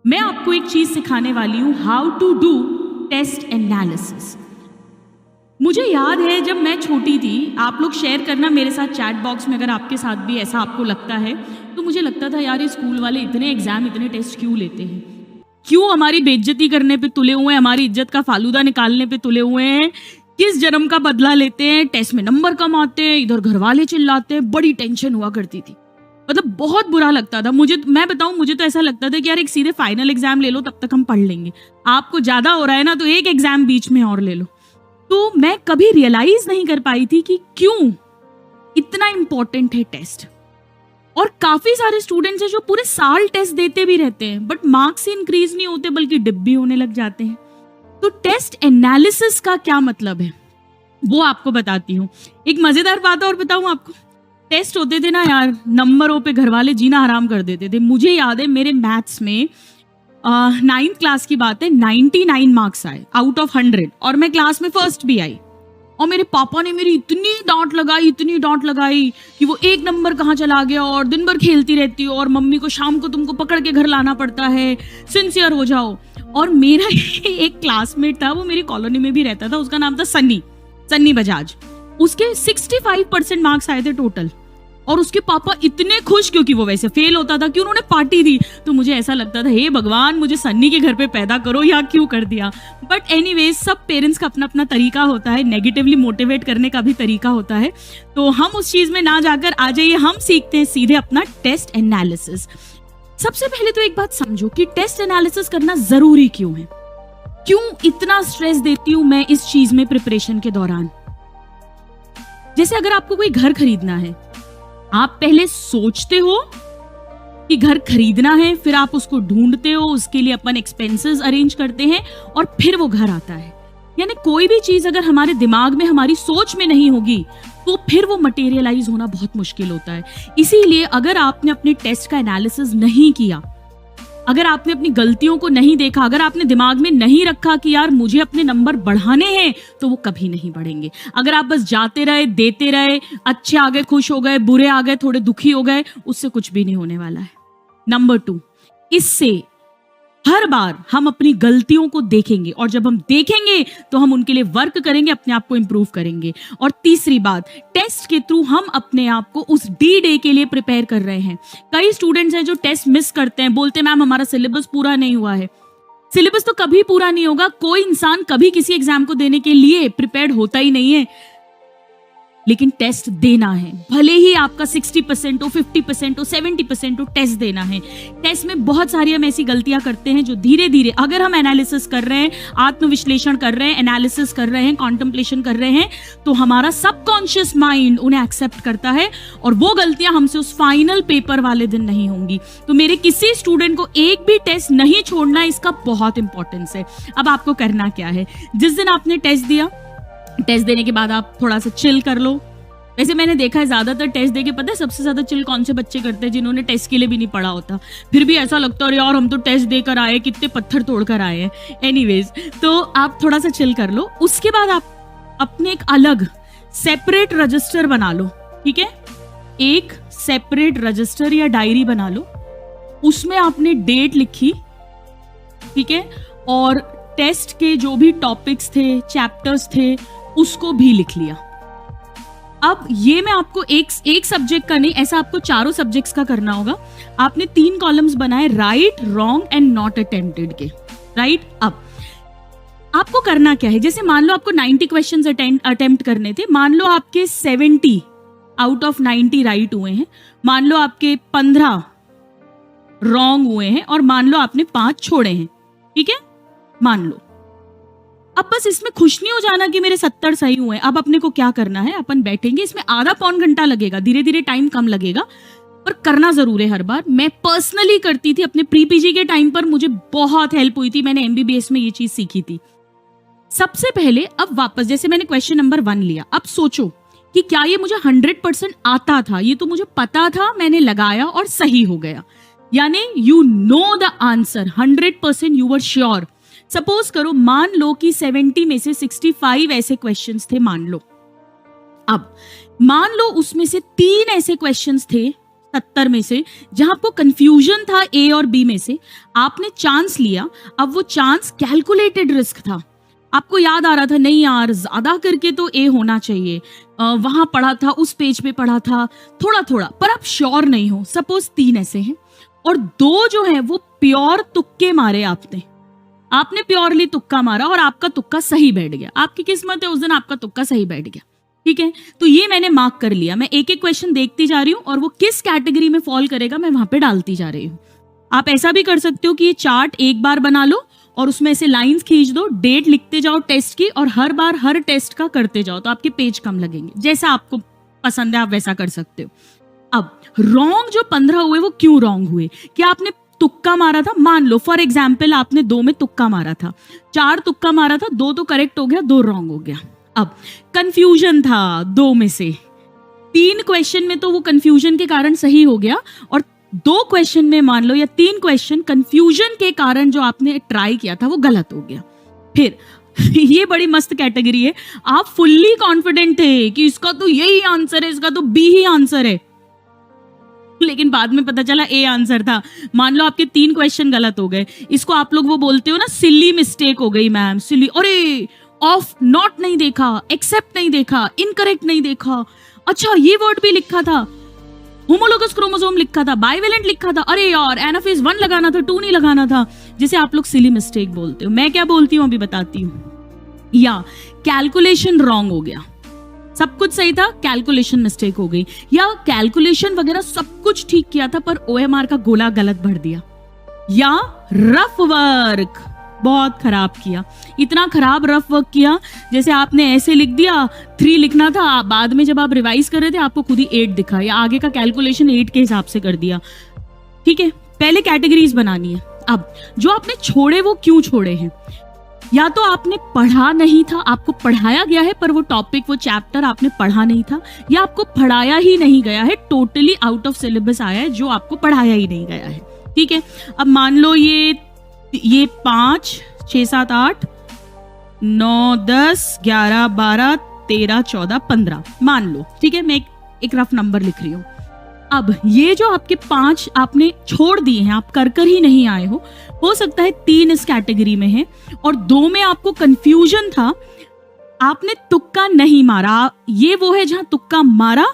मैं आपको एक चीज सिखाने वाली हूं, how to do test analysis. मुझे याद है जब मैं छोटी थी, आप लोग शेयर करना मेरे साथ चैट बॉक्स में अगर आपके साथ भी ऐसा आपको लगता है। तो मुझे लगता था यार ये स्कूल वाले इतने एग्जाम इतने टेस्ट क्यों लेते हैं, क्यों हमारी बेइज्जती करने पे तुले हुए हैं, हमारी इज्जत का फालूदा निकालने पे तुले हुए हैं, किस जन्म का बदला लेते हैं, टेस्ट में नंबर कम आते हैं, इधर घर वाले चिल्लाते हैं। बड़ी टेंशन हुआ करती थी, मतलब बहुत बुरा लगता था मुझे। मैं बताऊं, मुझे तो ऐसा लगता था कि यार एक सीधे फाइनल एग्जाम ले लो, तब तक हम पढ़ लेंगे। आपको ज्यादा हो रहा है ना तो एक एग्जाम बीच में और ले लो। तो मैं कभी रियलाइज नहीं कर पाई थी कि क्यों इतना इंपॉर्टेंट है टेस्ट। और काफी सारे स्टूडेंट्स हैं जो पूरे साल टेस्ट देते भी रहते हैं, बट मार्क्स इंक्रीज नहीं होते बल्कि डिब्बी होने लग जाते हैं। तो टेस्ट एनालिसिस का क्या मतलब है वो आपको बताती हूँ। एक मजेदार बात और बताऊं आपको, टेस्ट होते थे ना यार, नंबरों पे घर वाले जीना हराम कर देते थे। मुझे याद है मेरे मैथ्स में 9th क्लास की बात है, 99 मार्क्स आए आउट ऑफ 100, और मैं क्लास में फर्स्ट भी आई। और मेरे पापा ने मेरी इतनी डांट लगाई कि वो एक नंबर कहाँ चला गया और दिन भर खेलती रहती हो, और मम्मी को शाम को तुमको पकड़ के घर लाना पड़ता है, सिंसियर हो जाओ। और मेरा एक क्लासमेट था, वो मेरी कॉलोनी में भी रहता था, उसका नाम था सन्नी बजाज। उसके 65% मार्क्स आए थे टोटल, और उसके पापा इतने खुश, क्योंकि वो वैसे फेल होता था, कि उन्होंने पार्टी दी। तो मुझे ऐसा लगता था हे भगवान मुझे सन्नी के घर पे पैदा करो, या क्यों कर दिया। बट एनीवेज, सब पेरेंट्स का अपना अपना तरीका होता है, नेगेटिवली मोटिवेट करने का भी तरीका होता है। तो हम उस चीज में ना जाकर आ जाइए, हम सीखते हैं सीधे अपना टेस्ट एनालिसिस। सबसे पहले तो एक बात समझो कि टेस्ट एनालिसिस करना जरूरी क्यों है, क्यों इतना स्ट्रेस देती हूं मैं इस चीज में प्रिपरेशन के दौरान। जैसे अगर आपको कोई घर खरीदना है, आप पहले सोचते हो कि घर खरीदना है, फिर आप उसको ढूंढते हो, उसके लिए अपन एक्सपेंसेस अरेंज करते हैं, और फिर वो घर आता है। यानी कोई भी चीज अगर हमारे दिमाग में, हमारी सोच में नहीं होगी तो फिर वो मटेरियलाइज होना बहुत मुश्किल होता है। इसीलिए अगर आपने अपने टेस्ट का एनालिसिस नहीं किया, अगर आपने अपनी गलतियों को नहीं देखा, अगर आपने दिमाग में नहीं रखा कि यार मुझे अपने नंबर बढ़ाने हैं, तो वो कभी नहीं बढ़ेंगे। अगर आप बस जाते रहे, देते रहे, अच्छे आ गए खुश हो गए, बुरे आ गए थोड़े दुखी हो गए, उससे कुछ भी नहीं होने वाला है। नंबर 2, इससे हर बार हम अपनी गलतियों को देखेंगे, और जब हम देखेंगे तो हम उनके लिए वर्क करेंगे, अपने आप को इंप्रूव करेंगे। और तीसरी बात, टेस्ट के थ्रू हम अपने आप को उस डी डे के लिए प्रिपेयर कर रहे हैं। कई स्टूडेंट्स हैं जो टेस्ट मिस करते हैं, बोलते हैं मैम हमारा सिलेबस पूरा नहीं हुआ है। सिलेबस तो कभी पूरा नहीं होगा, कोई इंसान कभी किसी एग्जाम को देने के लिए प्रिपेयर्ड होता ही नहीं है, लेकिन टेस्ट देना है। भले ही आपका 60% हो, 50% हो, 70% हो, टेस्ट देना है। टेस्ट में बहुत सारी हम ऐसी गलतियां करते हैं जो धीरे धीरे, अगर हम एनालिसिस कर रहे हैं, आत्मविश्लेषण कर रहे हैं, एनालिसिस कर रहे हैं, कॉन्टेम्पलेशन कर रहे हैं, तो हमारा सबकॉन्शियस माइंड उन्हें एक्सेप्ट करता है, और वो गलतियां हमसे उस फाइनल पेपर वाले दिन नहीं होंगी। तो मेरे किसी स्टूडेंट को एक भी टेस्ट नहीं छोड़ना, इसका बहुत इंपॉर्टेंस है। अब आपको करना क्या है, जिस दिन आपने टेस्ट दिया, टेस्ट देने के बाद आप थोड़ा सा चिल कर लो। वैसे मैंने देखा है ज्यादातर टेस्ट देके, पता है सबसे ज्यादा चिल कौन से बच्चे करते हैं, जिन्होंने टेस्ट के लिए भी नहीं पढ़ा होता, फिर भी ऐसा लगता है यार हम तो टेस्ट देकर आए, कितने पत्थर तोड़कर आए हैं। एनीवेज, तो आप थोड़ा सा चिल कर लो। उसके बाद आप अपने एक अलग सेपरेट रजिस्टर बना लो, ठीक है। एक सेपरेट रजिस्टर या डायरी बना लो, उसमें आपने डेट लिखी, ठीक है, और टेस्ट के जो भी टॉपिक्स थे, चैप्टर्स थे, उसको भी लिख लिया। अब ये मैं आपको एक सब्जेक्ट का नहीं, ऐसा आपको चारों सब्जेक्ट्स का करना होगा। आपने 3 कॉलम्स बनाए, right, wrong and not attempted के। राइट, अब आपको करना क्या है, जैसे मान लो आपको 90 क्वेश्चंस अटेम्प्ट करने थे, मान लो आपके 70 आउट ऑफ 90 राइट हुए हैं, मान लो आपके 15 रॉन्ग हुए हैं, और मान लो आपने 5 छोड़े हैं, ठीक है, मान लो। अब बस इसमें खुश नहीं हो जाना कि मेरे 70 सही हुए। अब अपने को क्या करना है, अपन बैठेंगे, इसमें आधा पौन घंटा लगेगा, धीरे धीरे टाइम कम लगेगा, पर करना जरूर है हर बार। मैं पर्सनली करती थी अपने प्री पीजी के टाइम पर, मुझे बहुत हेल्प हुई थी, मैंने एमबीबीएस में ये चीज सीखी थी। सबसे पहले अब वापस, जैसे मैंने क्वेश्चन नंबर 1 लिया, अब सोचो कि क्या ये मुझे 100% आता था, ये तो मुझे पता था, मैंने लगाया और सही हो गया। यानी you know the answer, 100% you were sure. Suppose करो, मान लो कि 70 में से 65 ऐसे क्वेश्चंस थे, मान लो। अब मान लो उसमें से 3 ऐसे क्वेश्चंस थे 70 में से, जहां आपको कंफ्यूजन था ए और बी में से, आपने चांस लिया। अब वो चांस कैलकुलेटेड रिस्क था, आपको याद आ रहा था नहीं यार ज्यादा करके तो ए होना चाहिए, वहां पढ़ा था, उस पेज पे पढ़ा था, थोड़ा थोड़ा, पर आप श्योर नहीं हो। सपोज 3 ऐसे हैं और 2 जो है वो प्योर तुक्के मारे आपने प्योरली तुक्का मारा और आपका तुक्का सही बैठ गया। आपकी किस्मत है उस दिन आपका तुक्का सही बैठ गया, ठीक है। तो ये मैंने मार्क कर लिया। मैं एक एक क्वेश्चन देखती जा रही हूँ और वो किस कैटेगरी में फॉल करेगा मैं वहां पे डालती जा रही हूँ। आप ऐसा भी कर सकते हो कि ये चार्ट एक बार बना लो और उसमें से लाइंस खींच दो, डेट लिखते जाओ टेस्ट की, और हर बार हर टेस्ट का करते जाओ, तो आपके पेज कम लगेंगे। जैसा आपको पसंद है आप वैसा कर सकते हो। अब रॉन्ग जो 15 हुए वो क्यों रॉन्ग हुए? क्या आपने तुक्का मारा था? मान लो फॉर एग्जाम्पल आपने 2 में तुक्का मारा था, 4 तुक्का मारा था, 2 तो करेक्ट हो गया, 2 रॉन्ग हो गया। अब कंफ्यूजन था 2 में से, 3 क्वेश्चन में तो वो कंफ्यूजन के कारण सही हो गया, और 2 क्वेश्चन में मान लो या 3 क्वेश्चन कंफ्यूजन के कारण जो आपने ट्राई किया था वो गलत हो गया। फिर ये बड़ी मस्त कैटेगरी है, आप फुल्ली कॉन्फिडेंट थे कि इसका तो यही आंसर है, इसका तो बी ही आंसर है, लेकिन बाद में पता चला ए आंसर था। मान लो आपके 3 क्वेश्चन गलत हो गए, इसको आप लोग वो बोलते हो ना सिली मिस्टेक हो गई मैम, सिली, अरे ऑफ नॉट नहीं देखा, एक्सेप्ट नहीं देखा, इनकरेक्ट नहीं देखा, अच्छा ये वर्ड भी लिखा था, होमोलोगस क्रोमोसोम लिखा था, बाइवेलेंट लिखा था, अरे यार एनाफेज 1 लगाना था, 2 नहीं लगाना था, जिसे आप लोग सिली मिस्टेक बोलते हो। मैं क्या बोलती हूँ अभी बताती हूँ। या कैलकुलेशन रॉन्ग हो गया, सब कुछ सही था, कैलकुलेशन मिस्टेक हो गई, या कैलकुलेशन वगैरह सब कुछ ठीक किया था पर ओएमआर का गोला गलत भर दिया, या रफ वर्क बहुत खराब किया, इतना खराब रफ वर्क किया जैसे आपने ऐसे लिख दिया 3 लिखना था, बाद में जब आप रिवाइज कर रहे थे आपको खुद ही 8 दिखा, या आगे का कैलकुलेशन 8 के हिसाब से कर दिया। ठीक है, पहले कैटेगरीज बनानी है। अब जो आपने छोड़े वो क्यों छोड़े हैं? या तो आपने पढ़ा नहीं था, आपको पढ़ाया गया है पर वो टॉपिक वो चैप्टर आपने पढ़ा नहीं था, या आपको पढ़ाया ही नहीं गया है, टोटली आउट ऑफ सिलेबस आया है जो आपको पढ़ाया ही नहीं गया है। ठीक है, अब मान लो ये 5, 6, 7, 8, 9, 10, 11, 12, 13, 14, 15 मान लो, ठीक है, मैं एक रफ नंबर लिख रही हूँ। अब ये जो आपके 5 आपने छोड़ दिए हैं, आप कर ही नहीं आए हो सकता है 3 इस कैटेगरी में है और 2 में आपको कंफ्यूजन था, आपने तुक्का नहीं मारा। ये वो है जहां तुक्का मारा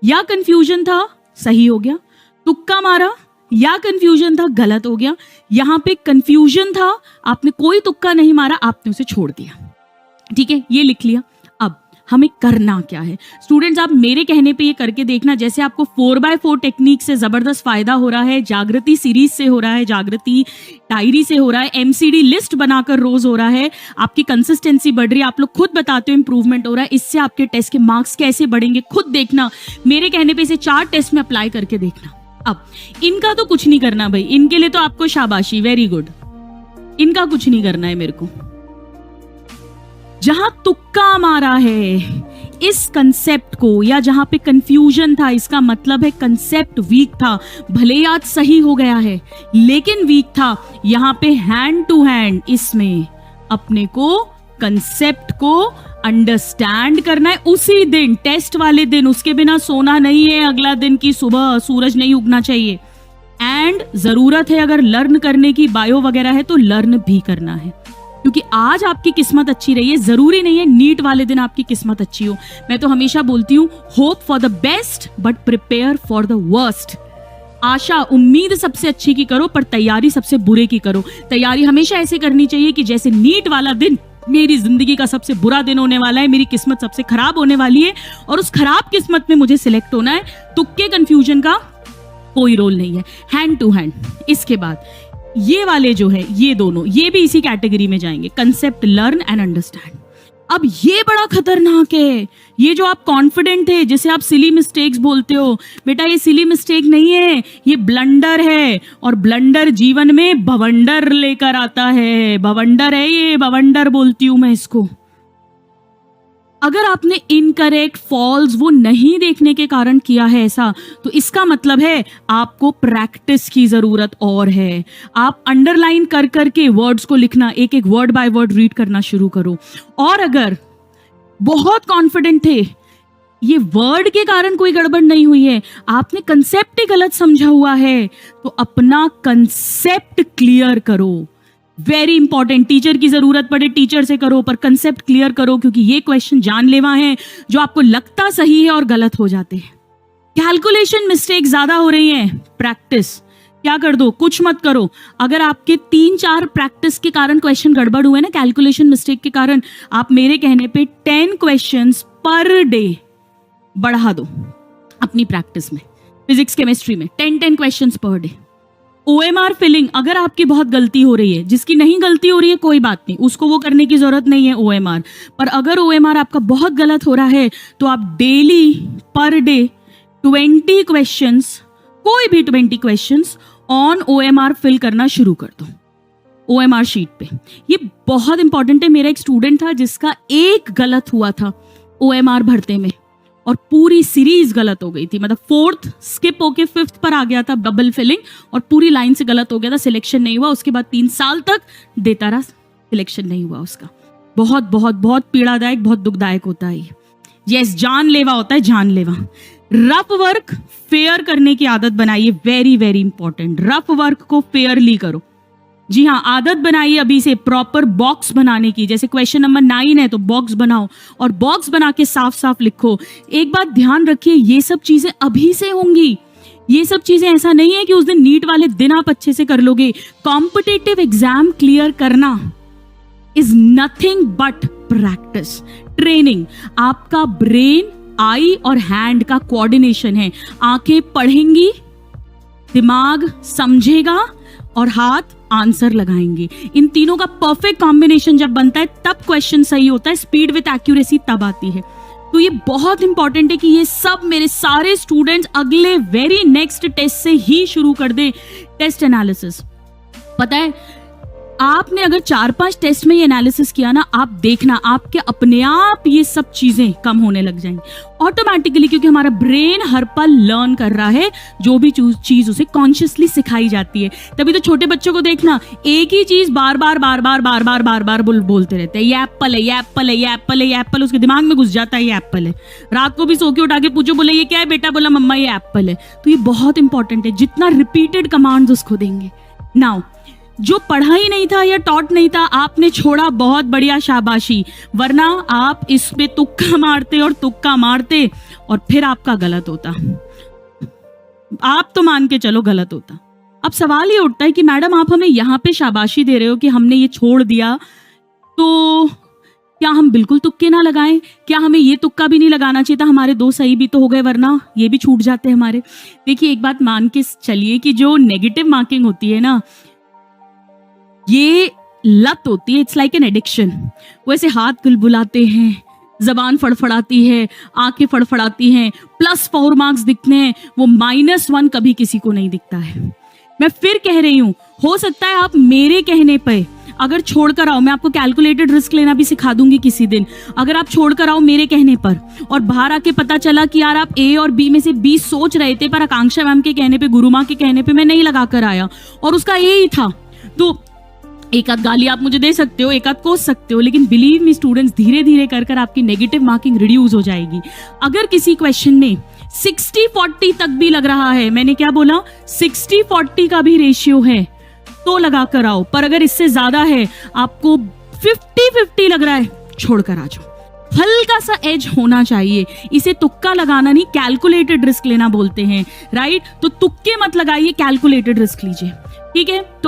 या कंफ्यूजन था, सही हो गया, तुक्का मारा या कंफ्यूजन था, गलत हो गया। यहां पे कंफ्यूजन था, आपने कोई तुक्का नहीं मारा, आपने उसे छोड़ दिया। ठीक है, ये लिख लिया। अब हमें करना क्या है स्टूडेंट्स, आप मेरे कहने पे ये करके देखना। जैसे आपको 4x4 टेक्निक से जबरदस्त फायदा हो रहा है, जागृति सीरीज से हो रहा है, जागृति डायरी से हो रहा है, एमसीडी लिस्ट बनाकर रोज हो रहा है, आपकी कंसिस्टेंसी बढ़ रही है, आप लोग खुद बताते हो इंप्रूवमेंट हो रहा है। इससे आपके टेस्ट के मार्क्स कैसे बढ़ेंगे खुद देखना। मेरे कहने पे इसे 4 टेस्ट में अप्लाई करके देखना। अब इनका तो कुछ नहीं करना भाई, इनके लिए तो आपको शाबाशी, वेरी गुड, इनका कुछ नहीं करना है मेरे को। जहां तुक्का मारा है इस कंसेप्ट को, या जहां पे कंफ्यूजन था, इसका मतलब है कंसेप्ट वीक था। भले ही आज सही हो गया है लेकिन वीक था। यहां पे हैंड टू हैंड इसमें अपने को कंसेप्ट को अंडरस्टैंड करना है उसी दिन, टेस्ट वाले दिन। उसके बिना सोना नहीं है, अगला दिन की सुबह सूरज नहीं उगना चाहिए। एंड जरूरत है अगर लर्न करने की, बायो वगैरह है तो लर्न भी करना है, क्योंकि आज आपकी किस्मत अच्छी रही है, जरूरी नहीं है नीट वाले दिन आपकी किस्मत अच्छी हो। मैं तो हमेशा बोलती हूँ hope for the best but prepare for the worst. आशा उम्मीद सबसे अच्छी की करो पर तैयारी सबसे बुरे की करो। तैयारी हमेशा ऐसे करनी चाहिए कि जैसे नीट वाला दिन मेरी जिंदगी का सबसे बुरा दिन होने वाला है, मेरी किस्मत सबसे खराब होने वाली है और उस खराब किस्मत में मुझे सिलेक्ट होना है। तुक्के कंफ्यूजन का कोई रोल नहीं है, हैंड टू हैंड। इसके बाद ये वाले जो है, ये दोनों, ये भी इसी कैटेगरी में जाएंगे, कंसेप्ट लर्न एंड अंडरस्टैंड। अब ये बड़ा खतरनाक है, ये जो आप कॉन्फिडेंट है, जिसे आप सिली मिस्टेक्स बोलते हो, बेटा ये सिली मिस्टेक नहीं है, ये ब्लंडर है। और ब्लंडर जीवन में बवंडर लेकर आता है, बवंडर है ये, बवंडर बोलती हूं मैं इसको। अगर आपने इनकरेक्ट, फॉल्स वो नहीं देखने के कारण किया है ऐसा, तो इसका मतलब है आपको प्रैक्टिस की जरूरत और है। आप अंडरलाइन कर करके वर्ड्स को लिखना, एक एक वर्ड बाय वर्ड रीड करना शुरू करो। और अगर बहुत कॉन्फिडेंट थे ये वर्ड के कारण कोई गड़बड़ नहीं हुई है, आपने कंसेप्ट ही गलत समझा हुआ है, तो अपना कंसेप्ट क्लियर करो। वेरी इंपॉर्टेंट, टीचर की जरूरत पड़े टीचर से करो, पर कंसेप्ट क्लियर करो, क्योंकि ये क्वेश्चन जानलेवा है जो आपको लगता सही है और गलत हो जाते हैं। कैलकुलेशन मिस्टेक ज्यादा हो रही है, प्रैक्टिस क्या कर दो, कुछ मत करो। अगर आपके 3-4 प्रैक्टिस के कारण क्वेश्चन गड़बड़ हुए ना, कैलकुलेशन मिस्टेक के कारण, आप मेरे कहने पे 10 क्वेश्चंस पर डे बढ़ा दो अपनी प्रैक्टिस में। फिजिक्स केमिस्ट्री में 10 questions per day. OMR filling, अगर आपकी बहुत गलती हो रही है, जिसकी नहीं गलती हो रही है कोई बात नहीं, उसको वो करने की जरूरत नहीं है OMR, पर अगर OMR आपका बहुत गलत हो रहा है तो आप डेली पर डे 20 क्वेश्चंस, कोई भी 20 क्वेश्चंस ऑन OMR फिल करना शुरू कर दो, OMR शीट पे। ये बहुत इंपॉर्टेंट है। मेरा एक स्टूडेंट था जिसका एक गलत हुआ था OMR भरते में और पूरी सीरीज गलत हो गई थी, मतलब 4th स्किप होके 5th पर आ गया था डबल फिलिंग और पूरी लाइन से गलत हो गया था, सिलेक्शन नहीं हुआ। उसके बाद 3 साल तक देता रहा, सिलेक्शन नहीं हुआ उसका। बहुत बहुत बहुत पीड़ादायक, बहुत दुखदायक होता है ये। यस, जानलेवा होता है, जानलेवा। रफ वर्क फेयर करने की आदत बनाइए, very very important. Rough work को फेयरली करो। जी हाँ, आदत बनाइए अभी से प्रॉपर बॉक्स बनाने की। जैसे क्वेश्चन नंबर 9 है तो बॉक्स बनाओ और बॉक्स बना के साफ साफ लिखो। एक बात ध्यान रखिए, ये सब चीजें अभी से होंगी। ये सब चीजें ऐसा नहीं है कि उस दिन नीट वाले दिन आप अच्छे से कर लोगे। कॉम्पिटिटिव एग्जाम क्लियर करना is nothing but practice, training. आपका ब्रेन, आई और हैंड का कोऑर्डिनेशन है। आंखें पढ़ेंगी, दिमाग समझेगा और हाथ आंसर लगाएंगे। इन तीनों का परफेक्ट कॉम्बिनेशन जब बनता है तब क्वेश्चन सही होता है, स्पीड विद एक्यूरेसी तब आती है। तो ये बहुत इंपॉर्टेंट है कि ये सब मेरे सारे स्टूडेंट्स अगले वेरी नेक्स्ट टेस्ट से ही शुरू कर दे टेस्ट एनालिसिस। पता है, आपने अगर 4-5 टेस्ट में ये एनालिसिस किया ना, आप देखना आपके अपने आप ये सब चीजें कम होने लग जाएंगी ऑटोमेटिकली, क्योंकि हमारा ब्रेन हर पल लर्न कर रहा है, जो भी चीज उसे कॉन्शियसली सिखाई जाती है। तभी तो छोटे बच्चों को देखना, एक ही चीज बार बार बोलते रहते हैं, ये एप्पल है, ये एप्पल है, ये एप्पल है, ये एप्पल। उसके दिमाग में घुस जाता है ये एप्पल है। रात को भी सो के उठा के पूछो, बोले ये क्या है बेटा, बोला मम्मा ये एप्पल है। तो ये बहुत इंपॉर्टेंट है, जितना रिपीटेड कमांड्स उसको देंगे। नाउ जो पढ़ा ही नहीं था या टॉट नहीं था, आपने छोड़ा, बहुत बढ़िया, शाबाशी। वरना आप इसमें तुक्का मारते और तुक्का मारते और फिर आपका गलत होता। आप तो मान के चलो गलत होता। अब सवाल ये उठता है कि मैडम आप हमें यहाँ पे शाबाशी दे रहे हो कि हमने ये छोड़ दिया, तो क्या हम बिल्कुल तुक्के ना लगाएं? क्या हमें ये तुक्का भी नहीं लगाना चाहिए था? हमारे 2 सही भी तो हो गए, वरना ये भी छूट जाते हमारे। देखिए, एक बात मान के चलिए कि जो नेगेटिव मार्किंग होती है ना, ये लत होती है, इट्स लाइक एन एडिक्शन। वैसे हाथ गुलगुलाते हैं, जबान फड़फड़ाती है, आंखें फड़फड़ाती हैं, +4 मार्क्स दिखते हैं, वो -1 कभी किसी को नहीं दिखता है। मैं फिर कह रही हूं, हो सकता है आप मेरे कहने पे अगर छोड़कर आओ, मैं आपको कैलकुलेटेड रिस्क लेना भी सिखा दूंगी किसी दिन। अगर आप छोड़कर आओ मेरे कहने पर और बाहर आके पता चला कि यार आप A और B में से B सोच रहे थे, पर आकांक्षा मैम के कहने पे, गुरु माँ के कहने पे मैं नहीं लगा कर आया और उसका A ही था, तो एक आध गाली आप मुझे दे सकते हो, एक आध कोस सकते हो, लेकिन बिलीव मी स्टूडेंट्स, धीरे धीरे कर आपकी नेगेटिव मार्किंग रिड्यूस हो जाएगी। अगर किसी क्वेश्चन में 60-40 तक भी लग रहा है, मैंने क्या बोला, 60-40 का भी रेशियो है तो लगा कर आओ, पर अगर इससे ज्यादा है, आपको 50-50 लग रहा है, छोड़कर आ जाओ। हल्का सा एज होना चाहिए। इसे तुक्का लगाना नहीं, कैलकुलेटेड रिस्क लेना बोलते हैं, राइट? तो तुक्के मत लगाइए, कैलकुलेटेड रिस्क लीजिए, ठीक है? तो